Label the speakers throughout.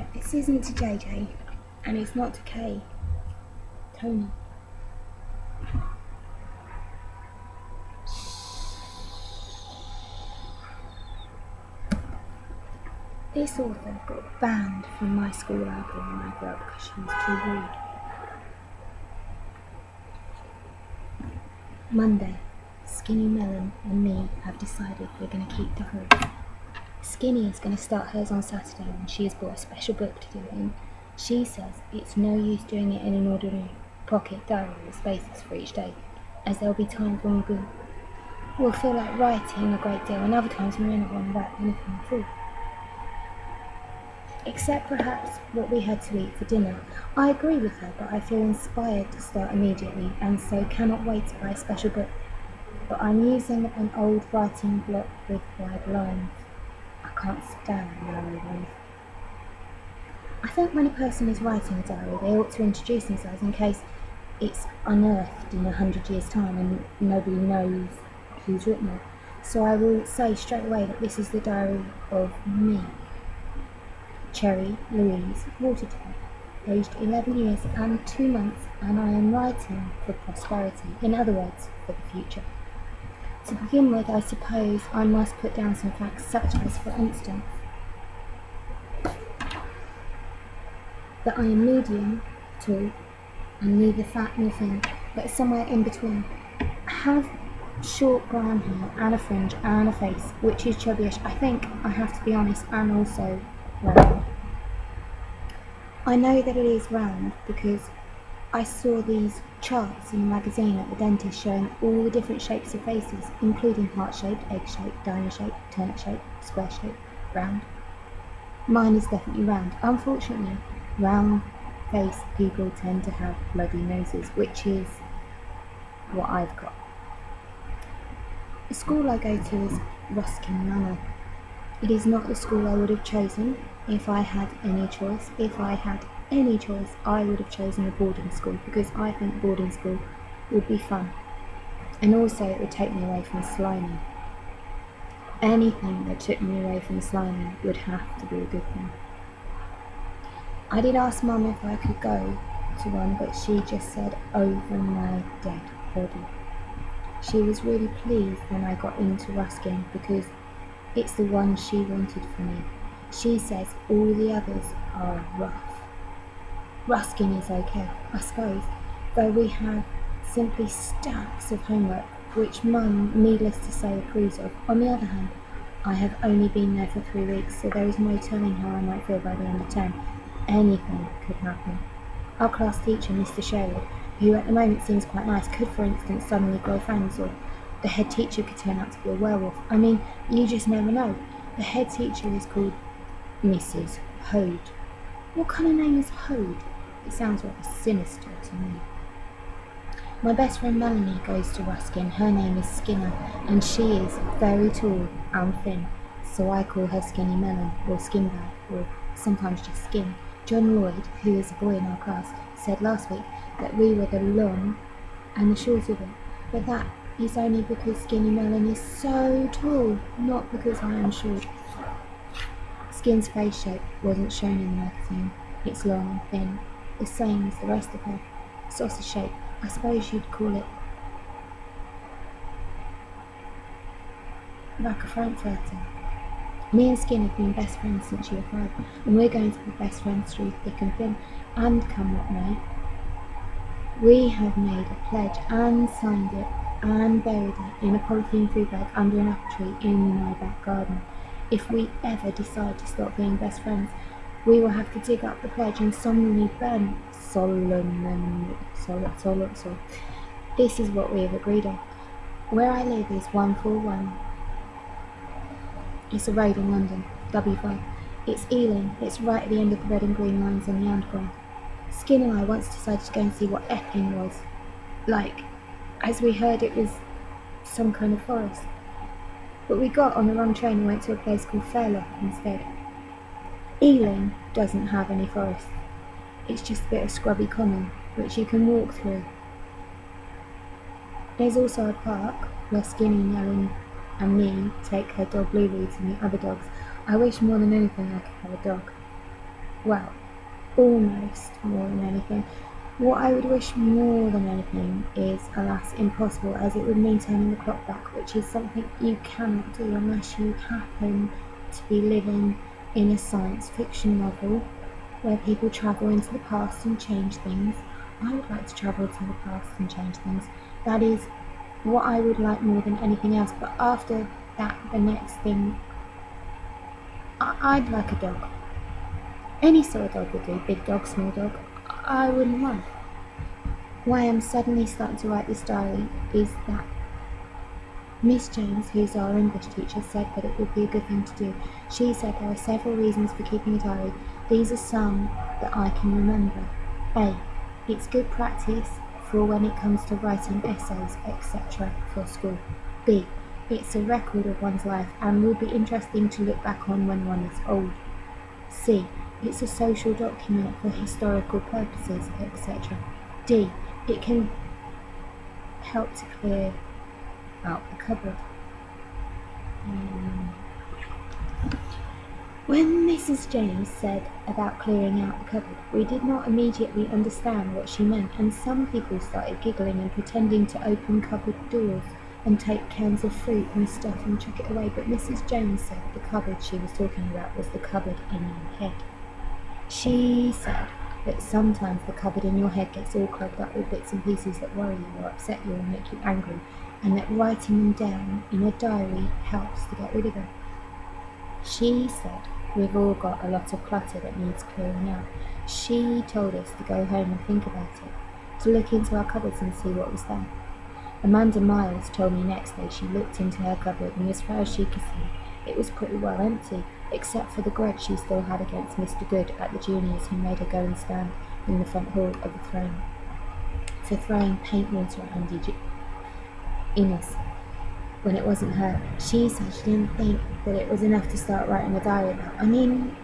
Speaker 1: Right, this isn't to JJ, and it's not to Kay. Tony. This author got banned from my school library when I grew up because she was too rude. Monday, Skinny Melon and me have decided we're going to keep the hood. Skinny is going to start hers on Saturday and she has bought a special book to do it in. She says it's no use doing it in an ordinary pocket diary with spaces for each day, as there'll be times when we'll feel like writing a great deal and other times we may not want to write anything at all. Except perhaps what we had to eat for dinner. I agree with her, but I feel inspired to start immediately and so cannot wait to buy a special book. But I'm using an old writing block with wide lines. I can't stand narrow ones. I think when a person is writing a diary, they ought to introduce themselves in case it's unearthed in 100 years' time and nobody knows who's written it. So I will say straight away that this is the diary of me, Cherry Louise Waterton, aged 11 years and 2 months, and I am writing for prosperity, in other words, for the future. To begin with, I suppose I must put down some facts, such as, for instance, that I am medium, tall, and neither fat nor thin, but somewhere in between. I have short brown hair and a fringe and a face, which is chubbyish, I think, I have to be honest, and also round. I know that it is round because I saw these charts in a magazine at the dentist showing all the different shapes of faces, including heart-shaped, egg-shaped, diner-shaped, turnip-shaped, square-shaped, round. Mine is definitely round. Unfortunately, round-faced people tend to have bloody noses, which is what I've got. The school I go to is Ruskin Manor. It is not the school I would have chosen if I had any choice. If I had any choice, I would have chosen a boarding school because I think boarding school would be fun. And also it would take me away from slimy. Anything that took me away from slimy would have to be a good thing. I did ask Mum if I could go to one, but she just said, over my dead body. She was really pleased when I got into Ruskin because it's the one she wanted for me. She says all the others are rough. Ruskin is okay, I suppose, though we have simply stacks of homework, which Mum, needless to say, approves of. On the other hand, I have only been there for 3 weeks, so there is no telling how I might feel by the end of term. Anything could happen. Our class teacher, Mr. Sherwood, who at the moment seems quite nice, could, for instance, suddenly grow fangs, or the head teacher could turn out to be a werewolf. I mean, you just never know. The head teacher is called Mrs. Hode. What kind of name is Hode? It sounds rather sinister to me. My best friend Melanie goes to Ruskin. Her name is Skinner, and she is very tall and thin, so I call her Skinny Melon, or Skinbag, or sometimes just Skin. John Lloyd, who is a boy in our class, said last week that we were the long and the short of it, but that is only because Skinny Melon is so tall, not because I am short. Skin's face shape wasn't shown in the magazine. It's long and thin, the same as the rest of her. Sausage shape, I suppose you'd call it. Like a frankfurter. Me and Skin have been best friends since year 5, and we're going to be best friends through thick and thin, and come what may. We have made a pledge and signed it and buried it in a polythene food bag under an apple tree in my back garden. If we ever decide to stop being best friends, we will have to dig up the pledge and solemnly burn it. This is what we have agreed on. Where I live is 141. It's a road in London, W5. It's Ealing. It's right at the end of the red and green lines on the underground. Skin and I once decided to go and see what Epping was like, as we heard it was some kind of forest. But we got on the wrong train and went to a place called Fairlock instead. Ealing doesn't have any forests. It's just a bit of scrubby common, which you can walk through. There's also a park where Skinny, Melon and me take her dog Libary to meet other dogs. I wish more than anything I could have a dog. Well, almost more than anything. What I would wish more than anything is, alas, impossible, as it would mean turning the clock back, which is something you cannot do unless you happen to be living in a science fiction novel where people travel into the past and change things. I would like to travel to the past and change things. That is what I would like more than anything else. But after that, the next thing, I'd like a dog. Any sort of dog would do, big dog, small dog, I wouldn't mind. Why I'm suddenly starting to write this diary is that Miss Jones, who's our English teacher, said that it would be a good thing to do. She said there are several reasons for keeping a diary. These are some that I can remember. A. It's good practice for when it comes to writing essays, etc. for school. B. It's a record of one's life and will be interesting to look back on when one is old. C. It's a social document for historical purposes, etc. D. It can help to clear out the cupboard. When Mrs. James said about clearing out the cupboard, we did not immediately understand what she meant, and some people started giggling and pretending to open cupboard doors and take cans of fruit and stuff and chuck it away, but Mrs. Jones said the cupboard she was talking about was the cupboard in your head. She said that sometimes the cupboard in your head gets all clogged up with bits and pieces that worry you or upset you or make you angry, and that writing them down in a diary helps to get rid of them. She said we've all got a lot of clutter that needs clearing out. She told us to go home and think about it, to look into our cupboards and see what was there. Amanda Miles told me next day she looked into her cupboard, and as far as she could see, it was pretty well empty, except for the grudge she still had against Mr. Good at the juniors, who made her go and stand in the front hall of the throne for throwing paint water at Andy Innes when it wasn't her. She said she didn't think that it was enough to start writing a diary about. I mean,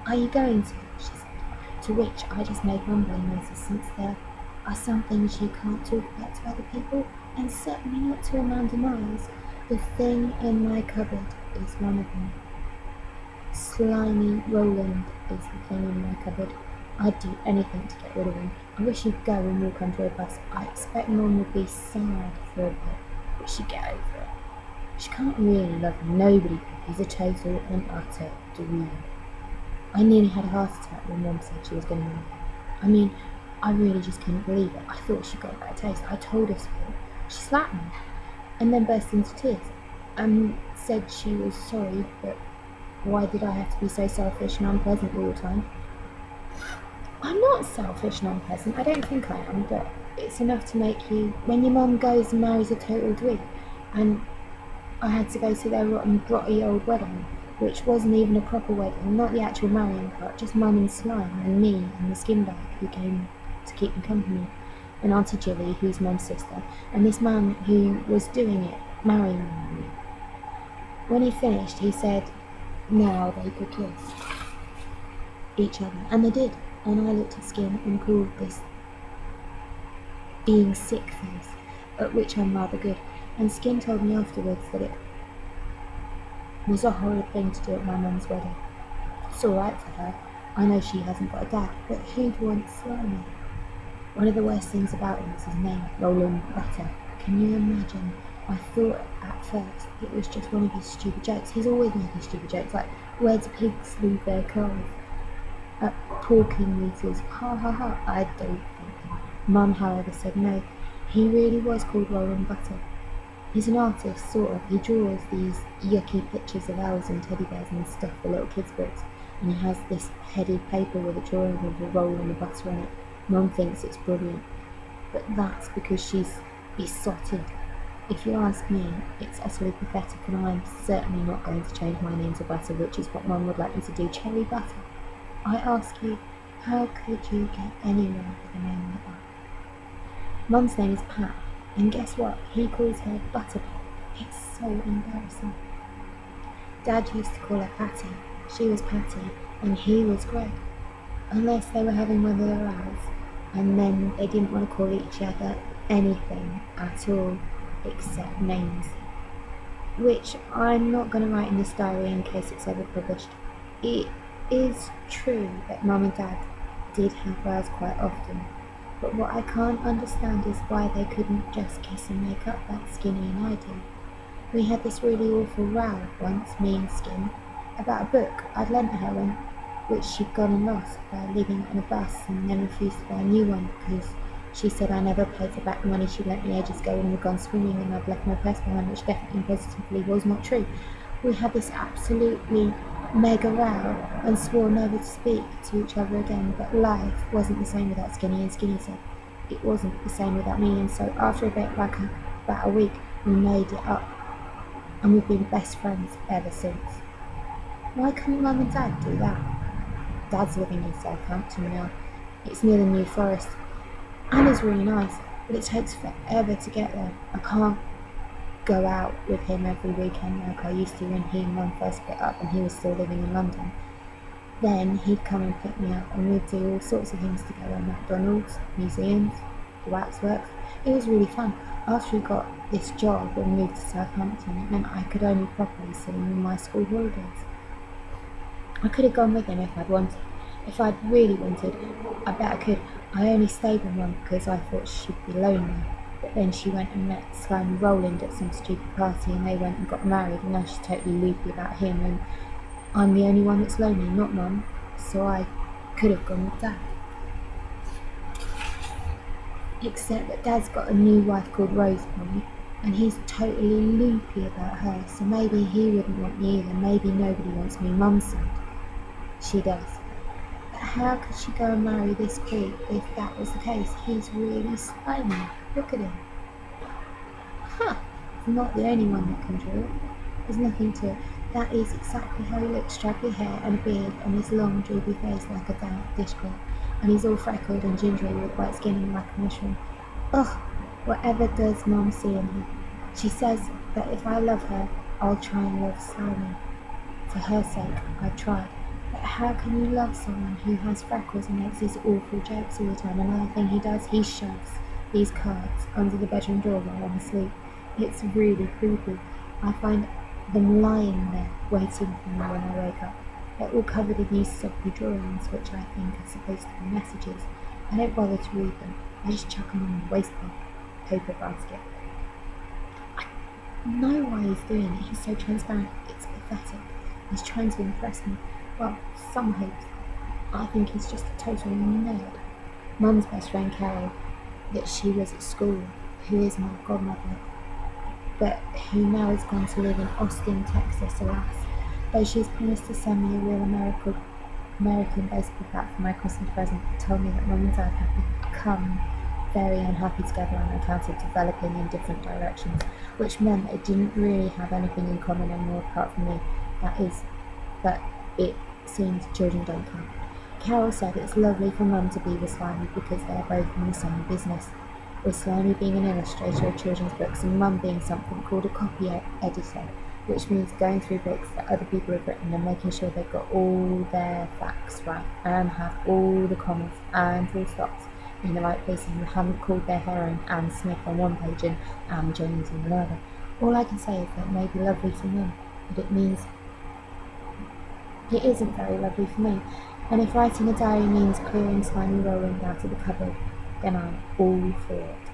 Speaker 1: are you going to? She said, to which I just made mumbling noises, since there are some things you can't talk about to other people, and certainly not to Amanda Miles. The thing in my cupboard is one of them. Slimy Roland is the thing in my cupboard. I'd do anything to get rid of him. I wish he'd go and walk under a bus. I expect Mum would be sad for a bit, but she'd get over it. She can't really love him. Nobody could. He's a total and utter dweeb. I nearly had a heart attack when Mum said she was going to marry him. I mean, I really just couldn't believe it. I thought she got a bad taste. I told her so. She slapped me and then burst into tears and said she was sorry, but why did I have to be so selfish and unpleasant all the time? I'm not selfish and unpleasant. I don't think I am, but it's enough to make you... When your mum goes and marries a total dweeb, and I had to go to their rotten, grotty old wedding, which wasn't even a proper wedding, not the actual marrying part, just Mum and Slime and me and the skin bag who came to keep me company, and Auntie Jilly, who's Mum's sister, and this man who was doing it, marrying me. When he finished, he said, now they could kiss each other, and they did, and I looked at Skin and called this being sick face, at which I'm rather good, and Skin told me afterwards that it was a horrid thing to do at my mum's wedding. It's alright for her. I know she hasn't got a dad, but who'd want Slimy? One of the worst things about him is his name, Roland Butter. Can you imagine? I thought at first it was just one of his stupid jokes. He's always making stupid jokes, like, where do pigs leave their calves? At porking meters, ha ha ha. I don't think him. Mum, however, said no. He really was called Roland Butter. He's an artist, sort of. He draws these yucky pictures of owls and teddy bears and stuff for little kids' books, and he has this headed paper with a drawing of a roll and a butter on it. Mum thinks it's brilliant, but that's because she's besotted. If you ask me, it's utterly pathetic, and I'm certainly not going to change my name to Butter, which is what Mum would like me to do, Cherry Butter. I ask you, how could you get anywhere with a name like that? Mum's name is Pat, and guess what? He calls her Butterpot. It's so embarrassing. Dad used to call her Patty. She was Patty, and he was Greg. Unless they were having one of their rows, and then they didn't want to call each other anything at all except names, which I'm not going to write in this diary in case it's ever published. It is true that Mum and Dad did have rows quite often, but what I can't understand is why they couldn't just kiss and make up like Skinny and I did. We had this really awful row once, me and Skin, about a book I'd lent her which she'd gone and lost by leaving it on a bus and then refused to buy a new one because she said I never paid her back the money she lent me ages ago when we'd gone swimming and I'd left my purse behind, which definitely and positively was not true. We had this absolutely mega row and swore never to speak to each other again, but life wasn't the same without Skinny, and Skinny said it wasn't the same without me, and so after about a week we made it up and we've been best friends ever since. Why couldn't Mum and Dad do that? Dad's living in Southampton now. It's near the New Forest. Anna's really nice, but it takes forever to get there. I can't go out with him every weekend like I used to when he and Mum first split up and he was still living in London. Then he'd come and pick me up and we'd do all sorts of things together, McDonald's, museums, the waxworks. It was really fun. After he got this job and moved to Southampton, it meant I could only properly see him in my school holidays. I could have gone with him if I'd wanted. If I'd really wanted, I bet I could. I only stayed with Mum because I thought she'd be lonely. But then she went and met Slimy Rowland at some stupid party and they went and got married and now she's totally loopy about him and I'm the only one that's lonely, not Mum. So I could have gone with Dad. Except that Dad's got a new wife called Rosemary and he's totally loopy about her, so maybe he wouldn't want me either. Maybe nobody wants me, Mum said. She does. But how could she go and marry this creep if that was the case? He's really slimy. Look at him. Huh. He's not the only one that can draw. There's nothing to it. That is exactly how he looks. Straggly hair and a beard and his long droopy face like a damp dishcloth. And he's all freckled and gingery with white skin and like a mushroom. Ugh, whatever does Mum see in him? She says that if I love her, I'll try and love Slimy. For her sake, I've tried. But how can you love someone who has freckles and makes these awful jokes all the time? Another thing he does, he shoves these cards under the bedroom door while I'm asleep. It's really creepy. I find them lying there, waiting for me when I wake up. They're all covered in these soppy drawings, which I think are supposed to be messages. I don't bother to read them. I just chuck them in the waste paper basket. I know why he's doing it. He's so transparent. It's pathetic. He's trying to impress me. Well, some hopes. I think he's just a total nerd. Mum's best friend Carol, that she was at school, who is my godmother, but who now has gone to live in Austin, Texas, alas. Though she's promised to send me a real American baseball bat for my Christmas present, told me that Mum and Dad have become very unhappy together on account of developing in different directions, which meant they didn't really have anything in common anymore apart from me. But it seems children don't count. Carol said it's lovely for Mum to be with Slimy because they're both in the same business, with Slimy being an illustrator of children's books and Mum being something called a copy editor, which means going through books that other people have written and making sure they've got all their facts right and have all the commas and full stops in the right places and haven't called their heroine Anne Smith on one page and Anne Jones on another. All I can say is that it may be lovely for Mum, but it means it isn't very lovely for me. And if writing a diary means clearing Slimy Rowland out of the cupboard, then I'm all for it.